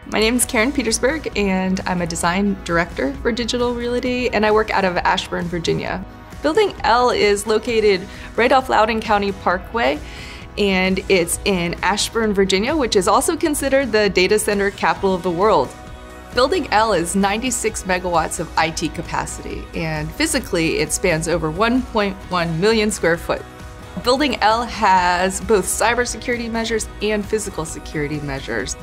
My name is Karen Petersburg, and I'm a design director for Digital Realty, and I work out of Ashburn, Virginia. Building L is located right off Loudoun County Parkway, and it's in Ashburn, Virginia, which is also considered the data center capital of the world. Building L is 96 megawatts of IT capacity, and physically it spans over 1.1 million square foot. Building L has both cybersecurity measures and physical security measures.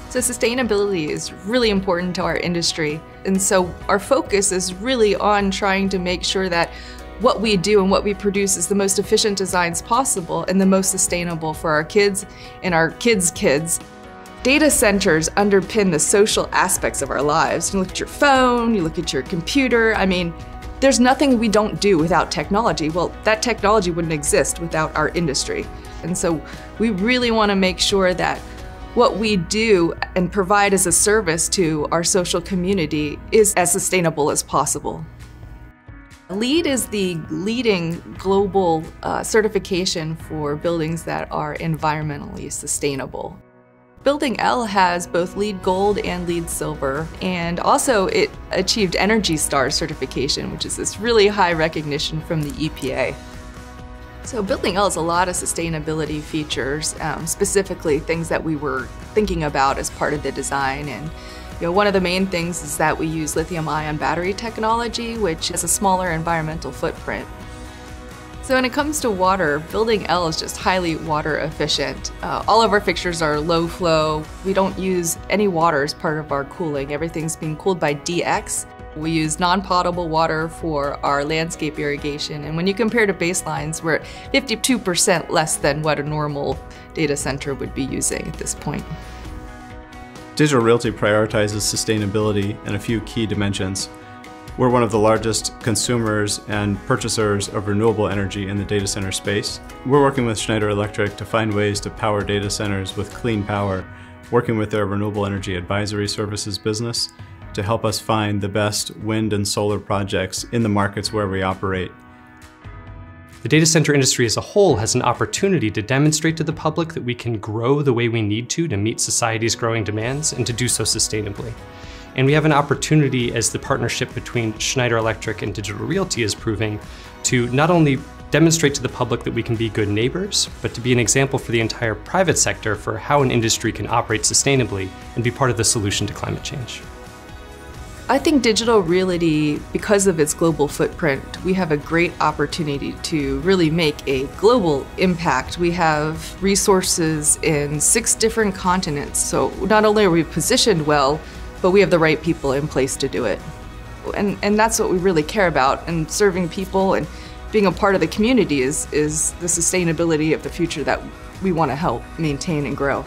So sustainability is really important to our industry, and so our focus is really on trying to make sure that what we do and what we produce is the most efficient designs possible and the most sustainable for our kids and our kids' kids. Data centers underpin the social aspects of our lives. You look at your phone, you look at your computer. I mean, there's nothing we don't do without technology. Well, that technology wouldn't exist without our industry. And so we really want to make sure that what we do and provide as a service to our social community is as sustainable as possible. LEED is the leading global certification for buildings that are environmentally sustainable. Building L has both LEED Gold and LEED Silver, and also it achieved ENERGY STAR certification, which is this really high recognition from the EPA. So Building L has a lot of sustainability features, specifically things that we were thinking about as part of the design. And one of the main things is that we use lithium-ion battery technology, which has a smaller environmental footprint. So when it comes to water, Building L is just highly water efficient. All of our fixtures are low flow. We don't use any water as part of our cooling. Everything's being cooled by DX. We use non-potable water for our landscape irrigation, and when you compare to baselines, we're at 52% less than what a normal data center would be using at this point. Digital Realty prioritizes sustainability in a few key dimensions. We're one of the largest consumers and purchasers of renewable energy in the data center space. We're working with Schneider Electric to find ways to power data centers with clean power, working with their renewable energy advisory services business to help us find the best wind and solar projects in the markets where we operate. The data center industry as a whole has an opportunity to demonstrate to the public that we can grow the way we need to meet society's growing demands and to do so sustainably. And we have an opportunity, as the partnership between Schneider Electric and Digital Realty is proving, to not only demonstrate to the public that we can be good neighbors, but to be an example for the entire private sector for how an industry can operate sustainably and be part of the solution to climate change. I think Digital Realty, because of its global footprint, we have a great opportunity to really make a global impact. We have resources in 6 different continents, so not only are we positioned well, but we have the right people in place to do it. And that's what we really care about, and serving people and being a part of the community is the sustainability of the future that we want to help maintain and grow.